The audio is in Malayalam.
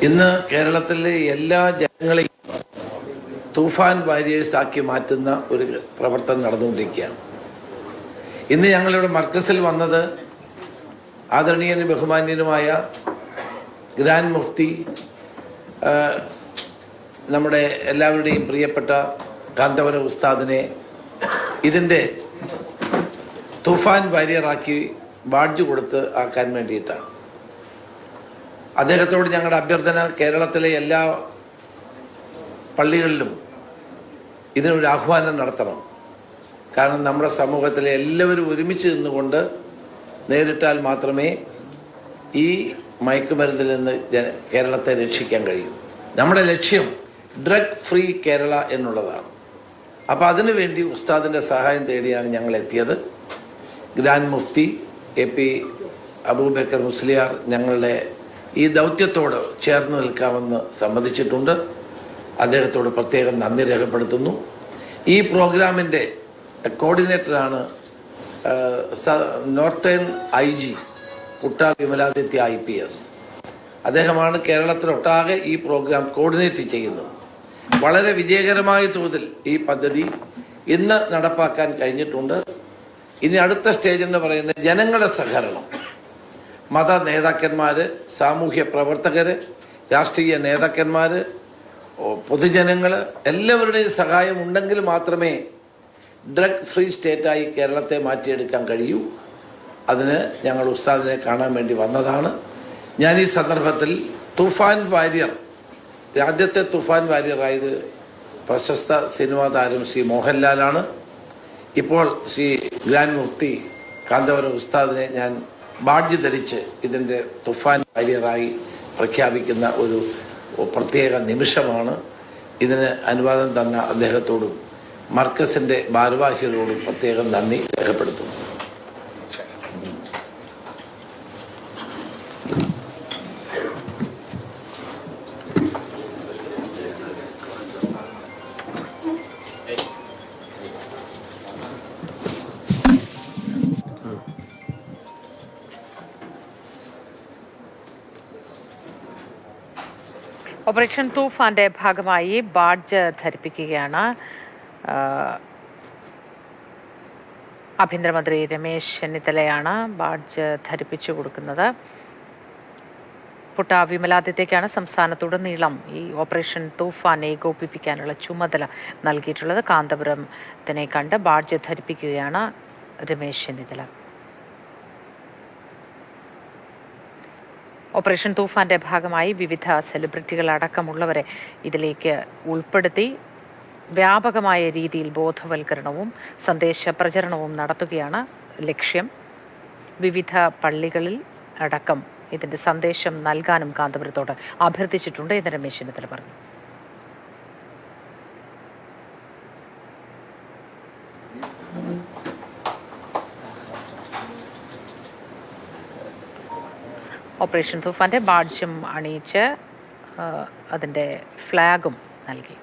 ഇന്ന് കേരളത്തിലെ എല്ലാ ജനങ്ങളെയും തൂഫാൻ വാരിയേഴ്സാക്കി മാറ്റുന്ന ഒരു പ്രവർത്തനം നടന്നുകൊണ്ടിരിക്കുകയാണ്. ഇന്ന് ഞങ്ങളിവിടെ മർക്കസിൽ വന്നത് ആദരണീയനും ബഹുമാന്യനുമായ ഗ്രാൻഡ് മുഫ്തി, നമ്മുടെ എല്ലാവരുടെയും പ്രിയപ്പെട്ട കാന്തപുരം ഉസ്താദിനെ ഇതിൻ്റെ തൂഫാൻ വാരിയറാക്കി ബാഡ്ജ് കൊടുത്ത് ആക്കാൻ വേണ്ടിയിട്ടാണ്. അദ്ദേഹത്തോട് ഞങ്ങളുടെ അഭ്യർത്ഥന, കേരളത്തിലെ എല്ലാ പള്ളികളിലും ഇതിനൊരു ആഹ്വാനം നടത്തണം. കാരണം നമ്മുടെ സമൂഹത്തിലെ എല്ലാവരും ഒരുമിച്ച് നിന്നുകൊണ്ട് നേരിട്ടാൽ മാത്രമേ ഈ മയക്കുമരുന്നിൽ നിന്ന് കേരളത്തെ രക്ഷിക്കാൻ കഴിയൂ. നമ്മുടെ ലക്ഷ്യം ഡ്രഗ് ഫ്രീ കേരള എന്നുള്ളതാണ്. അപ്പോൾ അതിനുവേണ്ടി ഉസ്താദിൻ്റെ സഹായം തേടിയാണ് ഞങ്ങൾ എത്തിയത്. ഗ്രാൻഡ് മുഫ്തി AP അബൂബക്കർ മുസ്ലിയാർ ഞങ്ങളുടെ ഈ ദൗത്യത്തോട് ചേർന്ന് നിൽക്കാമെന്ന് സമ്മതിച്ചിട്ടുണ്ട്. അദ്ദേഹത്തോട് പ്രത്യേകം നന്ദി രേഖപ്പെടുത്തുന്നു. ഈ പ്രോഗ്രാമിൻ്റെ കോർഡിനേറ്ററാണ് northern IG Putta Vimaladitya IPS. അദ്ദേഹമാണ് കേരളത്തിലൊട്ടാകെ ഈ പ്രോഗ്രാം കോർഡിനേറ്റ് ചെയ്യുന്നത്. വളരെ വിജയകരമായ തോതിൽ ഈ പദ്ധതി ഇന്ന് നടപ്പാക്കാൻ കഴിഞ്ഞിട്ടുണ്ട്. ഇനി അടുത്ത സ്റ്റേജ് എന്ന് പറയുന്നത് ജനങ്ങളുടെ സഹകരണം. മത നേതാക്കന്മാർ, സാമൂഹ്യ പ്രവർത്തകർ, രാഷ്ട്രീയ നേതാക്കന്മാർ, പൊതുജനങ്ങൾ എല്ലാവരുടെയും സഹായം ഉണ്ടെങ്കിൽ മാത്രമേ ഡ്രഗ് ഫ്രീ സ്റ്റേറ്റായി കേരളത്തെ മാറ്റിയെടുക്കാൻ കഴിയൂ. അതിന് ഞങ്ങൾ ഉസ്താദിനെ കാണാൻ വേണ്ടി വന്നതാണ്. ഞാൻ ഈ സന്ദർഭത്തിൽ തൂഫാൻ വാരിയർ, രാജ്യത്തെ തൂഫാൻ വാരിയറായത് പ്രശസ്ത സിനിമാ താരം ശ്രീ മോഹൻലാലാണ്. ഇപ്പോൾ ശ്രീ ഗ്രാൻഡ് മുഫ്തി കാന്തപുരം ഉസ്താദിനെ ഞാൻ ബാഡ്ജ് ധരിച്ച് ഇതിൻ്റെ തൂഫാൻ വാരിയറായി പ്രഖ്യാപിക്കുന്ന ഒരു പ്രത്യേക നിമിഷമാണ്. ഇതിന് അനുവാദം തന്ന അദ്ദേഹത്തോടും മർക്കസിൻ്റെ ഭാരവാഹികളോടും പ്രത്യേകം നന്ദി രേഖപ്പെടുത്തുന്നു. ഓപ്പറേഷൻ തൂഫാന്റെ ഭാഗമായി ബാഡ്ജ് ധരിപ്പിക്കുകയാണ് ആഭ്യന്തരമന്ത്രി രമേശ് ചെന്നിത്തലയാണ് ബാഡ്ജ് ധരിപ്പിച്ചു കൊടുക്കുന്നത്. പുട്ട വിമലാദിത്യയ്ക്കാണ് സംസ്ഥാനത്തുടനീളം ഈ ഓപ്പറേഷൻ തൂഫാൻ ഏകോപിപ്പിക്കാനുള്ള ചുമതല നൽകിയിട്ടുള്ളത്. കാന്തപുരത്തിനെ കണ്ട് ബാഡ്ജ് ധരിപ്പിക്കുകയാണ് രമേശ് ചെന്നിത്തല. ഓപ്പറേഷൻ തൂഫാന്റെ ഭാഗമായി വിവിധ സെലിബ്രിറ്റികൾ അടക്കമുള്ളവരെ ഇതിലേക്ക് ഉൾപ്പെടുത്തി വ്യാപകമായ രീതിയിൽ ബോധവൽക്കരണവും സന്ദേശ പ്രചരണവും നടത്തുകയാണ് ലക്ഷ്യം. വിവിധ പള്ളികളിൽ അടക്കം ഇതിന്റെ സന്ദേശം നൽകാനും കാന്തപുരത്തോട് അഭ്യർത്ഥിച്ചിട്ടുണ്ട് എന്ന് രമേശ് ചെന്നിത്തല പറഞ്ഞു. ഓപ്പറേഷൻ തൂഫാന്റെ ബാഡ്ജും അണിയിച്ച് അതിൻ്റെ ഫ്ലാഗും നൽകി.